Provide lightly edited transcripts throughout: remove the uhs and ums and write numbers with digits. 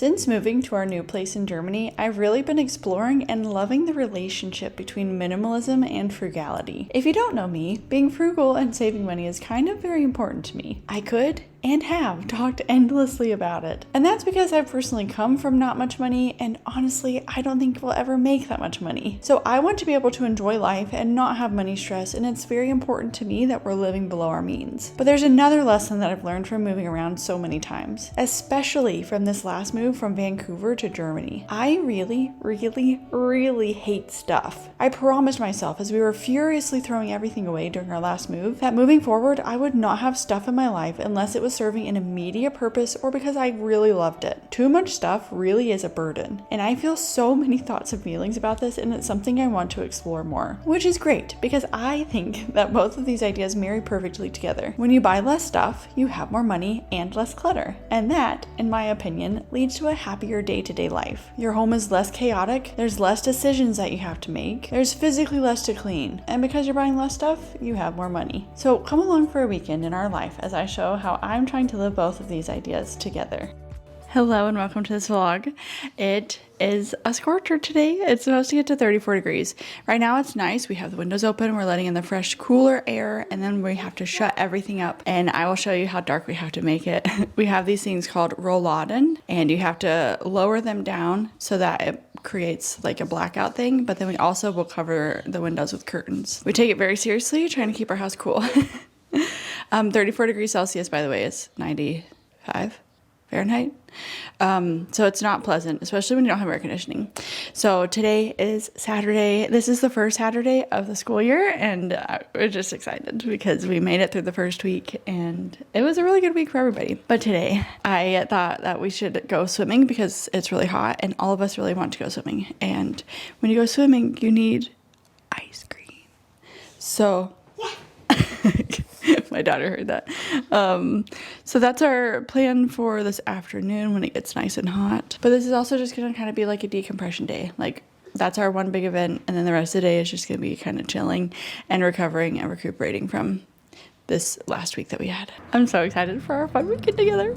Since moving to our new place in Germany, I've really been exploring and loving the relationship between minimalism and frugality. If you don't know me, being frugal and saving money is kind of very important to me. I could and have talked endlessly about it. And that's because I've personally come from not much money, and honestly, I don't think we'll ever make that much money. So I want to be able to enjoy life and not have money stress, and it's very important to me that we're living below our means. But there's another lesson that I've learned from moving around so many times, especially from this last move from Vancouver to Germany. I really hate stuff. I promised myself as we were furiously throwing everything away during our last move that moving forward, I would not have stuff in my life unless it was serving an immediate purpose or because I really loved it. Too much stuff really is a burden, and I feel so many thoughts and feelings about this, and it's something I want to explore more, which is great because I think that both of these ideas marry perfectly together. When you buy less stuff, you have more money and less clutter, and that, in my opinion, leads to a happier day-to-day life. Your home is less chaotic, there's less decisions that you have to make, there's physically less to clean, and because you're buying less stuff, you have more money. So come along for a weekend in our life as I show how I'm trying to live both of these ideas together. Hello and welcome to this vlog. It is a scorcher today. It's supposed to get to 34 degrees. Right now it's nice. We have the windows open. We're letting in the fresh, cooler air, and then we have to shut everything up. And I will show you how dark we have to make it. We have these things called rolladen, and you have to lower them down so that it creates like a blackout thing, but then we also will cover the windows with curtains. We take it very seriously, trying to keep our house cool. 34 degrees Celsius, by the way, is 95 Fahrenheit. So it's not pleasant, especially when you don't have air conditioning. So today is Saturday. This is the first Saturday of the school year, and we're just excited because we made it through the first week, and it was a really good week for everybody. But today I thought that we should go swimming because it's really hot, and all of us really want to go swimming. And when you go swimming, you need ice cream. So my daughter heard that. So that's our plan for this afternoon when it gets nice and hot. But this is also just going to kind of be like a decompression day. Like, that's our one big event, and then the rest of the day is just going to be kind of chilling and recovering and recuperating from this last week that we had. I'm so excited for our fun weekend together.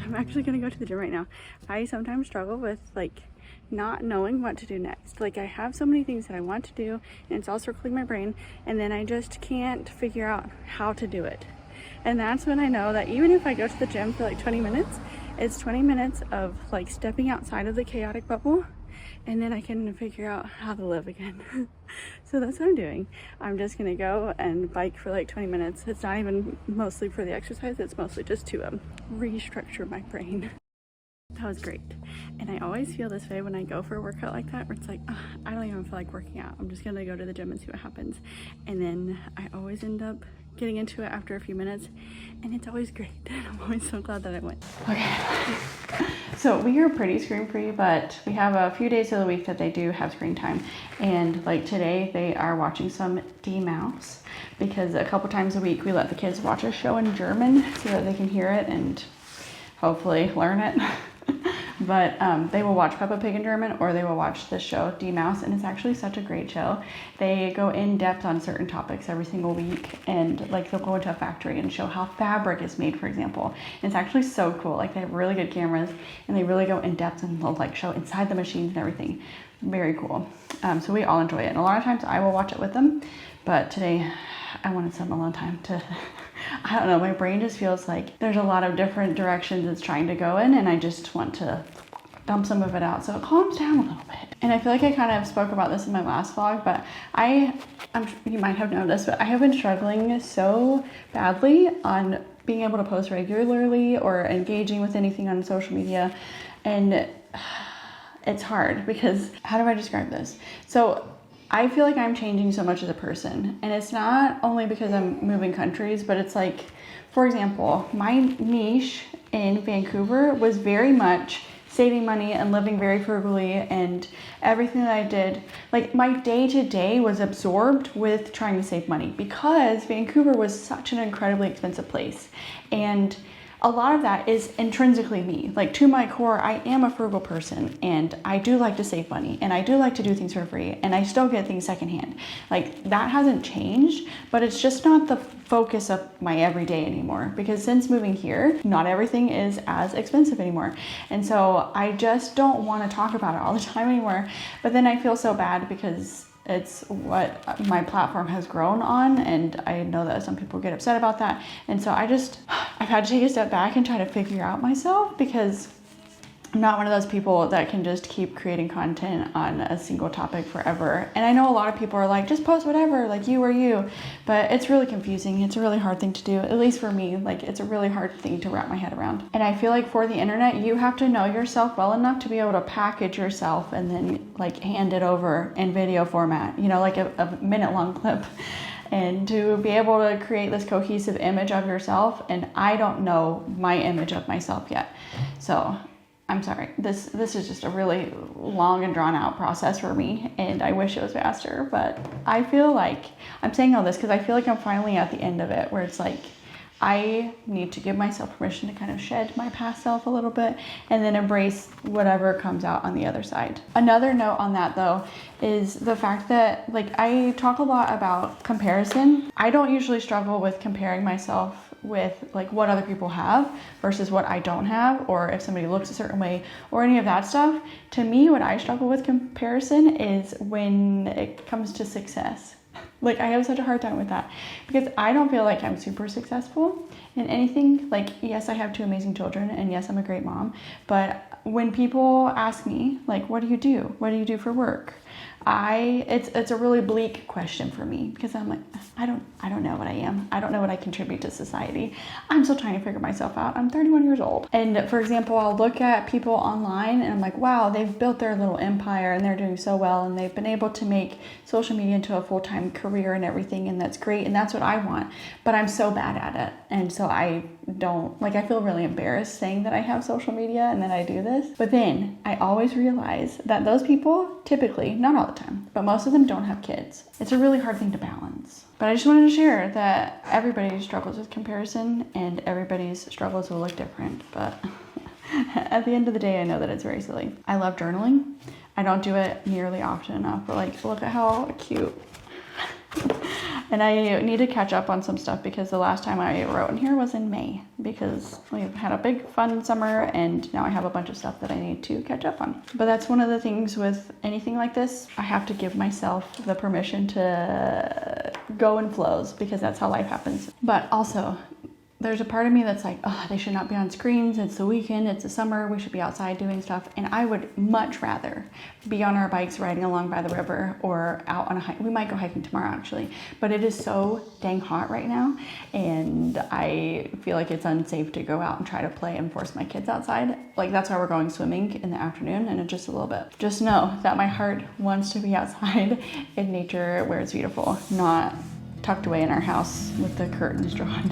I'm actually gonna go to the gym right now. I sometimes struggle with like not knowing what to do next. Like, I have so many things that I want to do, and it's all circling my brain, and then I just can't figure out how to do it. And that's when I know that even if I go to the gym for like 20 minutes, it's 20 minutes of like stepping outside of the chaotic bubble, and then I can figure out how to live again. So that's what I'm doing. I'm just gonna go and bike for like 20 minutes. It's not even mostly for the exercise, it's mostly just to restructure my brain. That was great. And I always feel this way when I go for a workout like that, where it's like, I don't even feel like working out. I'm just gonna go to the gym and see what happens. And then I always end up getting into it after a few minutes, and it's always great. And I'm always so glad that I went. Okay. So we are pretty screen free, but we have a few days of the week that they do have screen time. And like today, they are watching some D-Mouse because a couple times a week we let the kids watch a show in German so that they can hear it and hopefully learn it. But they will watch Peppa Pig in German, or they will watch the show D-Mouse, and it's actually such a great show. They go in depth on certain topics every single week, and like they'll go into a factory and show how fabric is made, for example. And it's actually so cool. Like, they have really good cameras, and they really go in depth, and they'll like show inside the machines and everything. Very cool. So we all enjoy it, and a lot of times I will watch it with them, but today I wanted some alone time to I don't know, my brain just feels like there's a lot of different directions it's trying to go in, and I just want to dump some of it out so it calms down a little bit. And I feel like I kind of spoke about this in my last vlog, but you might have noticed, but I have been struggling so badly on being able to post regularly or engaging with anything on social media. And it's hard because, how do I describe this? So I feel like I'm changing so much as a person, and it's not only because I'm moving countries, but it's like, for example, my niche in Vancouver was very much saving money and living very frugally, and everything that I did, like my day-to-day was absorbed with trying to save money because Vancouver was such an incredibly expensive place. And a lot of that is intrinsically me. Like, to my core, I am a frugal person, and I do like to save money, and I do like to do things for free, and I still get things secondhand. Like, that hasn't changed, but it's just not the focus of my everyday anymore, because since moving here, not everything is as expensive anymore. And so I just don't want to talk about it all the time anymore. But then I feel so bad because it's what my platform has grown on, and I know that some people get upset about that. And so I've had to take a step back and try to figure out myself, because I'm not one of those people that can just keep creating content on a single topic forever. And I know a lot of people are like, just post whatever, like you are you. But it's really confusing. It's a really hard thing to do, at least for me. Like, it's a really hard thing to wrap my head around. And I feel like for the internet, you have to know yourself well enough to be able to package yourself and then like hand it over in video format, you know, like a minute long clip. And to be able to create this cohesive image of yourself. And I don't know my image of myself yet. So I'm sorry, this is just a really long and drawn out process for me, and I wish it was faster, but I feel like, I'm saying all this because I feel like I'm finally at the end of it, where it's like, I need to give myself permission to kind of shed my past self a little bit and then embrace whatever comes out on the other side. Another note on that though is the fact that, like, I talk a lot about comparison. I don't usually struggle with comparing myself with like what other people have versus what I don't have, or if somebody looks a certain way or any of that stuff. To me, what I struggle with comparison is when it comes to success. Like, I have such a hard time with that because I don't feel like I'm super successful in anything. Like, yes, I have 2 amazing children, and yes, I'm a great mom. But when people ask me, like, what do you do? What do you do for work? It's a really bleak question for me, because I'm like, I don't know what I am. I don't know what I contribute to society. I'm still trying to figure myself out. I'm 31 years old. And for example, I'll look at people online and I'm like, wow, they've built their little empire and they're doing so well, and they've been able to make social media into a full-time career and everything, and that's great, and that's what I want. But I'm so bad at it. And so I feel really embarrassed saying that I have social media and that I do this. But then I always realize that those people typically, not all the time, but most of them don't have kids. It's a really hard thing to balance. But I just wanted to share that everybody struggles with comparison, and everybody's struggles will look different. But at the end of the day, I know that it's very silly. I love journaling. I don't do it nearly often enough, but like, look at how cute. And I need to catch up on some stuff, because the last time I wrote in here was in May, because we've had a big fun summer, and now I have a bunch of stuff that I need to catch up on. But that's one of the things with anything like this. I have to give myself the permission to go in flows, because that's how life happens. But also, there's a part of me that's like, oh, they should not be on screens. It's the weekend, it's the summer, we should be outside doing stuff. And I would much rather be on our bikes riding along by the river, or out on a hike. We might go hiking tomorrow, actually. But it is so dang hot right now, and I feel like it's unsafe to go out and try to play and force my kids outside. Like, that's why we're going swimming in the afternoon, and in just a little bit. Just know that my heart wants to be outside in nature where it's beautiful, not tucked away in our house with the curtains drawn.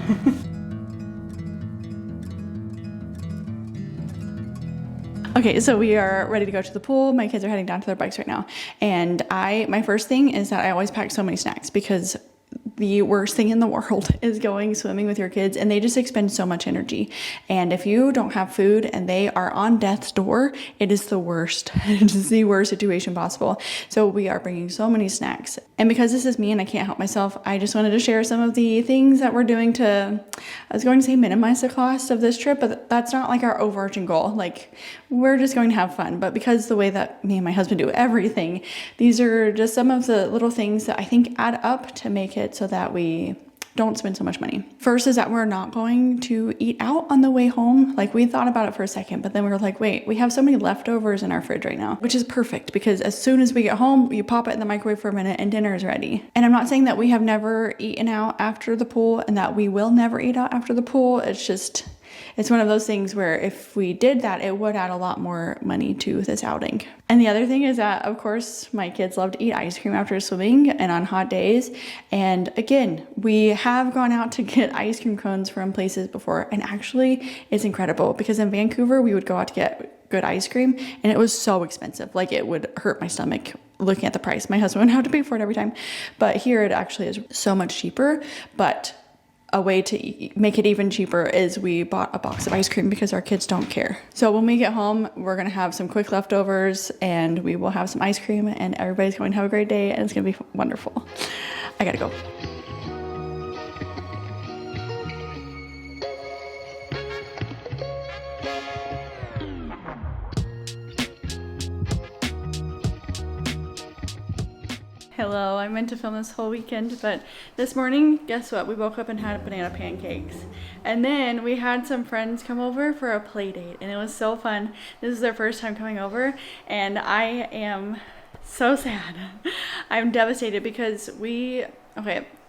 Okay, so we are ready to go to the pool. My kids are heading down to their bikes right now. And my first thing is that I always pack so many snacks, because the worst thing in the world is going swimming with your kids, and they just expend so much energy. And if you don't have food and they are on death's door, it is the worst. It is the worst situation possible. So we are bringing so many snacks. And because this is me and I can't help myself, I just wanted to share some of the things that we're doing to, I was going to say minimize the cost of this trip, but that's not like our overarching goal. Like, we're just going to have fun. But because the way that me and my husband do everything, these are just some of the little things that I think add up to make it so that we don't spend so much money. First is that we're not going to eat out on the way home. Like, we thought about it for a second, but then we were like, wait, we have so many leftovers in our fridge right now, which is perfect because as soon as we get home, you pop it in the microwave for a minute and dinner is ready. And I'm not saying that we have never eaten out after the pool and that we will never eat out after the pool. It's one of those things where if we did that, it would add a lot more money to this outing. And the other thing is that, of course, my kids love to eat ice cream after swimming and on hot days. And again, we have gone out to get ice cream cones from places before, and actually it's incredible because in Vancouver, we would go out to get good ice cream and it was so expensive. Like, it would hurt my stomach looking at the price. My husband would have to pay for it every time. But here it actually is so much cheaper. But a way to make it even cheaper is we bought a box of ice cream because our kids don't care. So when we get home, we're gonna have some quick leftovers and we will have some ice cream and everybody's going to have a great day and it's gonna be wonderful. I gotta go. Hello, I meant to film this whole weekend, but this morning, guess what? We woke up and had banana pancakes. And then we had some friends come over for a play date, and it was so fun. This is their first time coming over, and I am so sad. I'm devastated because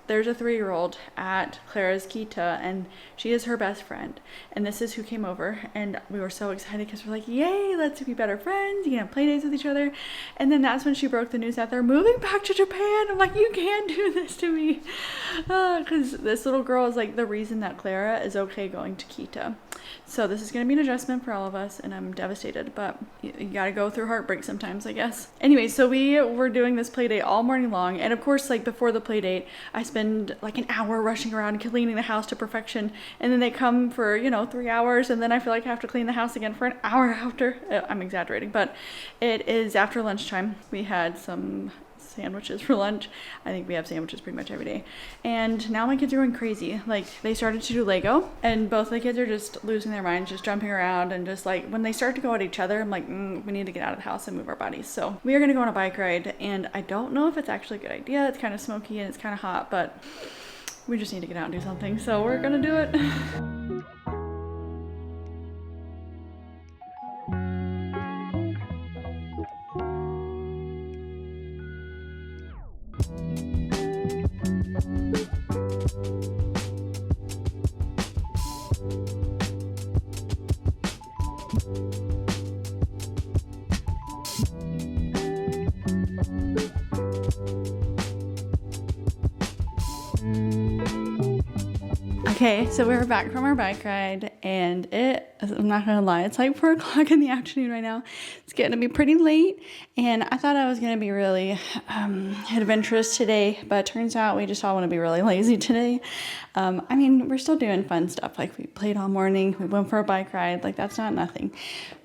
there's a 3-year-old at Clara's Kita, and she is her best friend. And this is who came over, and we were so excited because we're like, yay, let's be better friends. You can have play dates with each other. And then that's when she broke the news that they're moving back to Japan. I'm like, you can't do this to me. Because this little girl is like the reason that Clara is okay going to Kita. So this is going to be an adjustment for all of us, and I'm devastated, but you got to go through heartbreak sometimes, I guess. Anyway, so we were doing this play date all morning long, and of course, like before the play date, I spend like an hour rushing around cleaning the house to perfection, and then they come for, 3 hours, and then I feel like I have to clean the house again for an hour after. I'm exaggerating, but it is after lunchtime. We had some sandwiches for lunch. I think we have sandwiches pretty much every day. And now my kids are going crazy. Like, they started to do Lego, and both of the kids are just losing their minds, just jumping around, and just like when they start to go at each other, I'm like, we need to get out of the house and move our bodies. So we are going to go on a bike ride, and I don't know if it's actually a good idea. It's kind of smoky and it's kind of hot, but we just need to get out and do something. So we're going to do it. Okay, so we're back from our bike ride, and I'm not gonna lie, it's like 4 o'clock in the afternoon right now. It's getting to be pretty late, and I thought I was gonna be really adventurous today, but it turns out we just all want to be really lazy today. We're still doing fun stuff, like we played all morning, we went for a bike ride, like that's not nothing.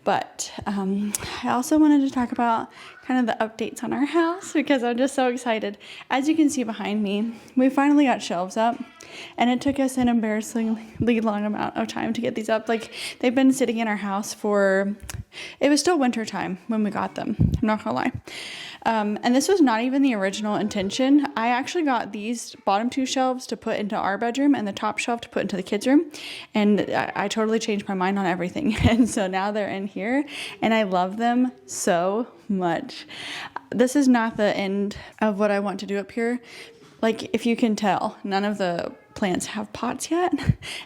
But I also wanted to talk about kind of the updates on our house because I'm just so excited. As you can see behind me, we finally got shelves up, and it took us an embarrassingly long amount of time to get these up. Like, they've been sitting in our house it was still winter time when we got them, I'm not gonna lie. And this was not even the original intention. I actually got these bottom 2 shelves to put into our bedroom and the top shelf to put into the kids' room. And I totally changed my mind on everything. And so now they're in here, and I love them so much. This is not the end of what I want to do up here. Like, if you can tell, none of the plants have pots yet,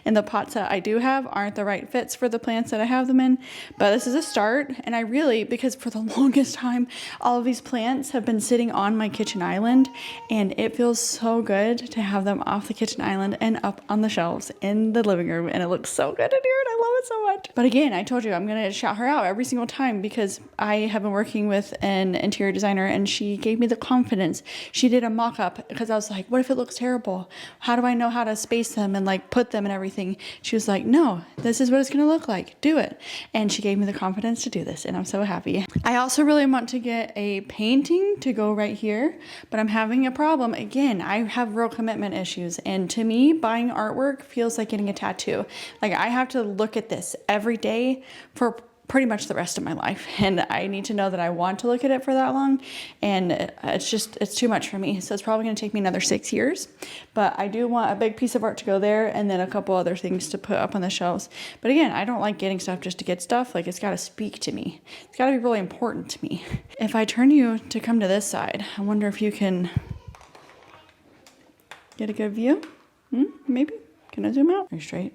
and the pots that I do have aren't the right fits for the plants that I have them in, but this is a start. And I really, because for the longest time all of these plants have been sitting on my kitchen island, and it feels so good to have them off the kitchen island and up on the shelves in the living room, and it looks so good in here, and I love it so much. But again, I told you I'm gonna shout her out every single time because I have been working with an interior designer, and she gave me the confidence. She did a mock-up because I was like, what if it looks terrible? How do I know how to space them and like put them and everything? She was like, no, this is what it's going to look like. Do it. And she gave me the confidence to do this, and I'm so happy. I also really want to get a painting to go right here, but I'm having a problem. Again, I have real commitment issues, and to me, buying artwork feels like getting a tattoo. Like, I have to look at this every day for pretty much the rest of my life. And I need to know that I want to look at it for that long. And it's too much for me. So it's probably going to take me another 6 years. But I do want a big piece of art to go there and then a couple other things to put up on the shelves. But again, I don't like getting stuff just to get stuff. Like, it's got to speak to me. It's got to be really important to me. If I turn you to come to this side, I wonder if you can get a good view. Maybe? Can I zoom out? Are you straight?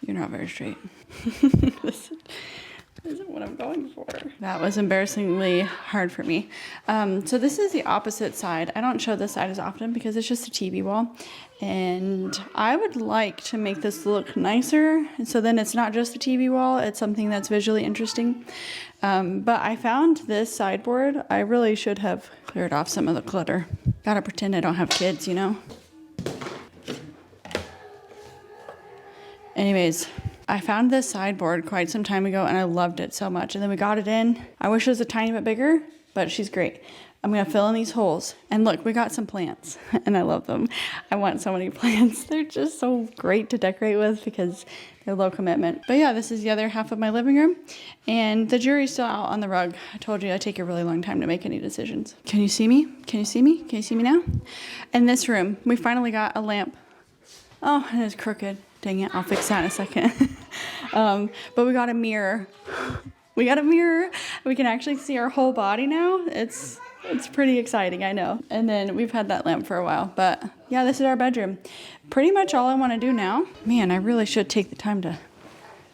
You're not very straight. This isn't what I'm going for. That was embarrassingly hard for me. So this is the opposite side. I don't show this side as often because it's just a TV wall. And I would like to make this look nicer. And so then it's not just a TV wall, it's something that's visually interesting. But I found this sideboard. I really should have cleared off some of the clutter. Gotta pretend I don't have kids, you know? Anyways, I found this sideboard quite some time ago and I loved it so much. And then we got it in. I wish it was a tiny bit bigger, but she's great. I'm going to fill in these holes. And look, we got some plants and I love them. I want so many plants. They're just so great to decorate with because they're low commitment. But yeah, this is the other half of my living room. And the jury's still out on the rug. I told you I take a really long time to make any decisions. Can you see me? Can you see me? Can you see me now? In this room, we finally got a lamp. Oh, it is crooked. Dang it, I'll fix that in a second. But we got a mirror. We got a mirror. We can actually see our whole body now. It's pretty exciting, I know. And then we've had that lamp for a while. But yeah, this is our bedroom. Pretty much all I want to do now. Man, I really should take the time to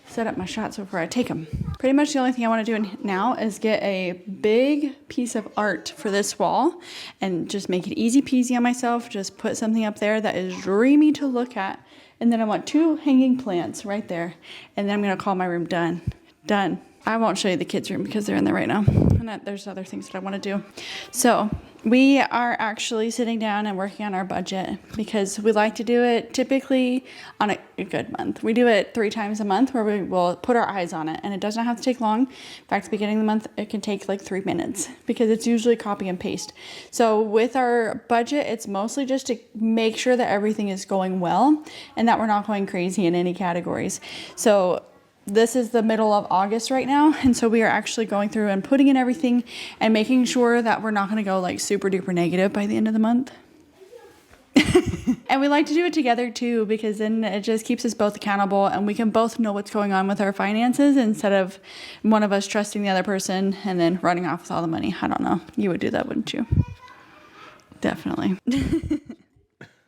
set up my shots before I take them. Pretty much the only thing I want to do now is get a big piece of art for this wall and just make it easy peasy on myself. Just put something up there that is dreamy to look at. And then I want 2 hanging plants right there. And then I'm going to call my room done. Done. I won't show you the kids' room because they're in there right now. And there's other things that I want to do. So we are actually sitting down and working on our budget because we like to do it typically on a good month. We do it 3 times a month where we will put our eyes on it. And it does not have to take long. In fact, beginning of the month, it can take like 3 minutes because it's usually copy and paste. So with our budget, it's mostly just to make sure that everything is going well and that we're not going crazy in any categories. So this is the middle of August right now, and so we are actually going through and putting in everything and making sure that we're not going to go like super duper negative by the end of the month. And we like to do it together too because then it just keeps us both accountable and we can both know what's going on with our finances instead of one of us trusting the other person and then running off with all the money. I don't know. You would do that, wouldn't you? Definitely.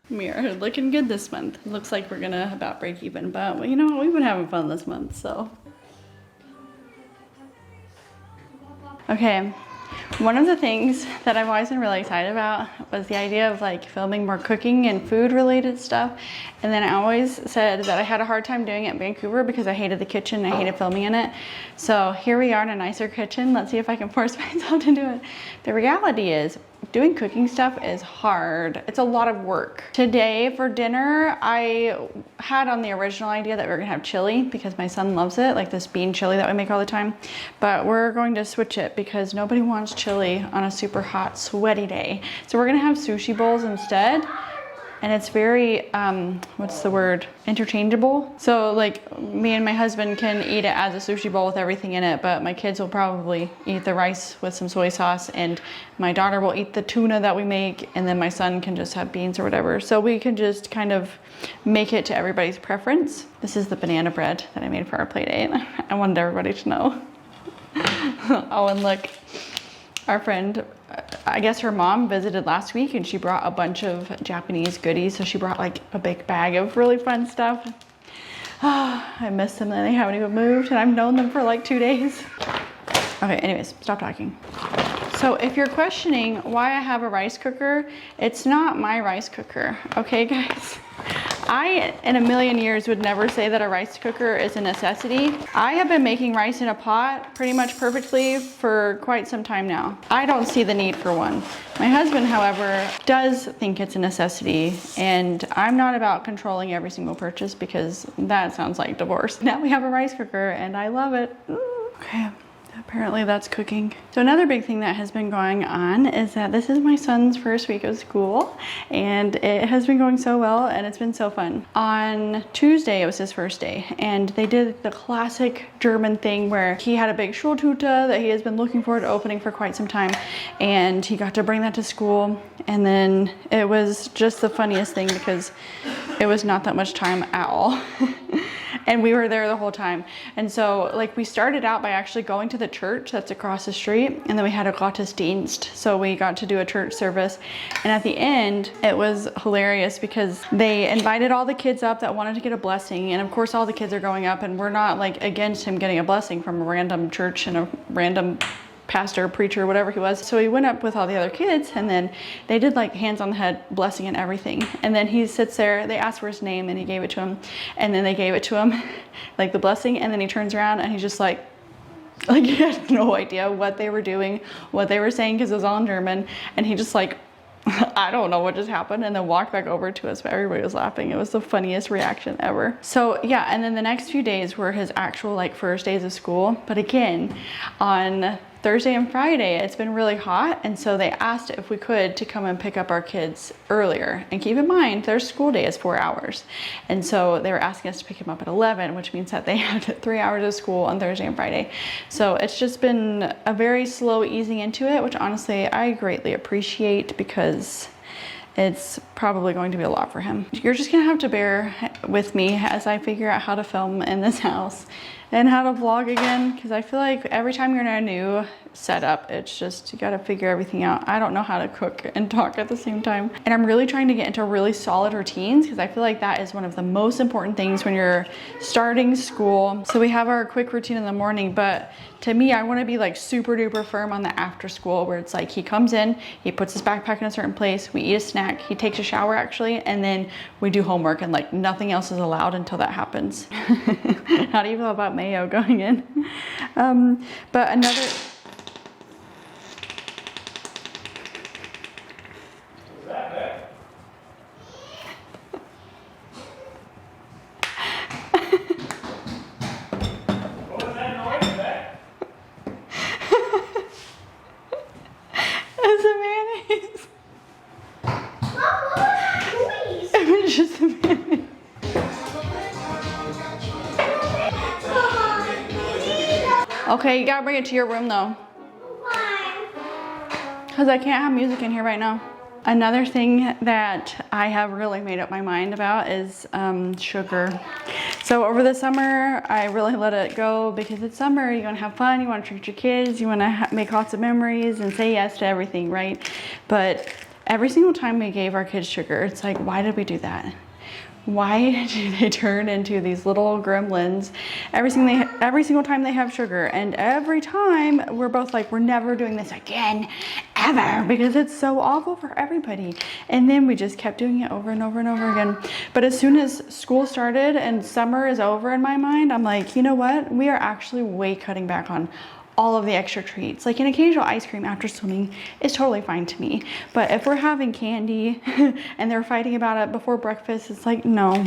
We are looking good this month. Looks like we're gonna about break even, but you know, we've been having fun this month, so. Okay, one of the things that I've always been really excited about was the idea of like filming more cooking and food related stuff. And then I always said that I had a hard time doing it in Vancouver because I hated the kitchen, I hated filming in it. So here we are in a nicer kitchen. Let's see if I can force myself to do it. The reality is, doing cooking stuff is hard. It's a lot of work. Today for dinner, I had on the original idea that we were gonna have chili because my son loves it, like this bean chili that we make all the time. But we're going to switch it because nobody wants chili on a super hot, sweaty day. So we're gonna have sushi bowls instead. And it's very, what's the word? Interchangeable. So like me and my husband can eat it as a sushi bowl with everything in it, but my kids will probably eat the rice with some soy sauce and my daughter will eat the tuna that we make and then my son can just have beans or whatever. So we can just kind of make it to everybody's preference. This is the banana bread that I made for our play date. I wanted everybody to know. Oh, and look, our friend, I guess her mom visited last week and she brought a bunch of Japanese goodies. So she brought like a big bag of really fun stuff. Oh, I miss them and they haven't even moved and I've known them for like 2 days. Okay, anyways, stop talking. So if you're questioning why I have a rice cooker, it's not my rice cooker, okay guys? I, in a million years, would never say that a rice cooker is a necessity. I have been making rice in a pot pretty much perfectly for quite some time now. I don't see the need for one. My husband, however, does think it's a necessity, and I'm not about controlling every single purchase because that sounds like divorce. Now we have a rice cooker, and I love it. Okay, Apparently that's cooking. So another big thing that has been going on is that this is my son's first week of school, and it has been going so well and it's been so fun. On Tuesday, it was his first day, and they did the classic German thing where he had a big Schultüte that he has been looking forward to opening for quite some time, and he got to bring that to school. And then it was just the funniest thing because it was not that much time at all. And we were there the whole time. And so like we started out by actually going to the church that's across the street, and then we had a Gottesdienst. So we got to do a church service. And at the end, it was hilarious because they invited all the kids up that wanted to get a blessing. And of course, all the kids are going up, and we're not like against him getting a blessing from a random church and a random pastor, preacher, whatever he was. So he went up with all the other kids, and then they did like hands on the head blessing and everything. And then he sits there, they asked for his name and he gave it to him. And then they gave it to him, like the blessing. And then he turns around and he's just like he had no idea what they were doing, what they were saying, because it was all in German. And he just like, I don't know what just happened, and then walked back over to us, but everybody was laughing. It was the funniest reaction ever. So yeah, and then the next few days were his actual like first days of school. But again, on Thursday and Friday, it's been really hot, and so they asked if we could to come and pick up our kids earlier. And keep in mind, their school day is 4 hours. And so they were asking us to pick them up at 11, which means that they had 3 hours of school on Thursday and Friday. So it's just been a very slow easing into it, which honestly I greatly appreciate because it's probably going to be a lot for him. You're just gonna have to bear with me as I figure out how to film in this house and how to vlog again, because I feel like every time you're in a new setup, it's just, you gotta figure everything out. I don't know how to cook and talk at the same time. And I'm really trying to get into really solid routines, because I feel like that is one of the most important things when you're starting school. So we have our quick routine in the morning, but to me, I wanna be like super duper firm on the after school, where it's like he comes in, he puts his backpack in a certain place, we eat a snack, he takes a shower actually, and then we do homework, and like nothing else is allowed until that happens. How do you feel about mayo going in? But another, just a minute. Okay, you gotta bring it to your room though. Why? Because I can't have music in here right now. Another thing that I have really made up my mind about is sugar. So over the summer, I really let it go because it's summer, you wanna have fun, you wanna treat your kids, you wanna make lots of memories and say yes to everything, right? But every single time we gave our kids sugar, it's like, why did we do that? Why do they turn into these little gremlins every single time they have sugar? And every time we're both like, we're never doing this again, ever, because it's so awful for everybody. And then we just kept doing it over and over and over again. But as soon as school started and summer is over in my mind, I'm like, you know what? We are actually way cutting back on all of the extra treats. Like an occasional ice cream after swimming is totally fine to me. But if we're having candy and they're fighting about it before breakfast, it's like, no,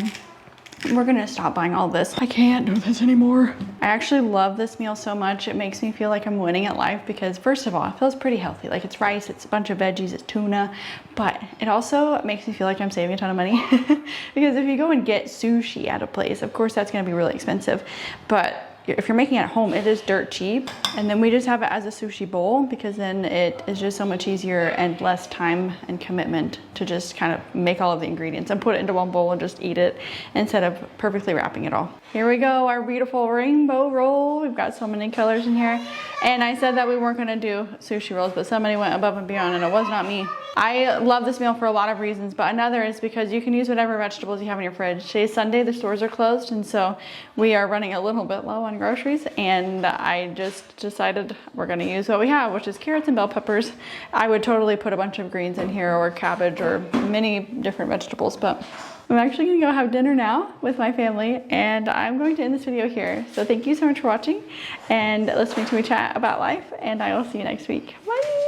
we're gonna stop buying all this. I can't do this anymore. I actually love this meal so much. It makes me feel like I'm winning at life because first of all, it feels pretty healthy. Like it's rice, it's a bunch of veggies, it's tuna, but it also makes me feel like I'm saving a ton of money because if you go and get sushi at a place, of course that's gonna be really expensive, but if you're making it at home, it is dirt cheap. And then we just have it as a sushi bowl because then it is just so much easier and less time and commitment to just kind of make all of the ingredients and put it into one bowl and just eat it instead of perfectly wrapping it all. Here we go, our beautiful rainbow roll. We've got so many colors in here. And I said that we weren't gonna do sushi rolls, but somebody went above and beyond and it was not me. I love this meal for a lot of reasons, but another is because you can use whatever vegetables you have in your fridge. Today's Sunday, the stores are closed, and so we are running a little bit low on groceries, and I just decided we're gonna use what we have, which is carrots and bell peppers. I would totally put a bunch of greens in here or cabbage or many different vegetables, but I'm actually gonna go have dinner now with my family, and I'm going to end this video here. So thank you so much for watching and listening to me chat about life, and I will see you next week. Bye!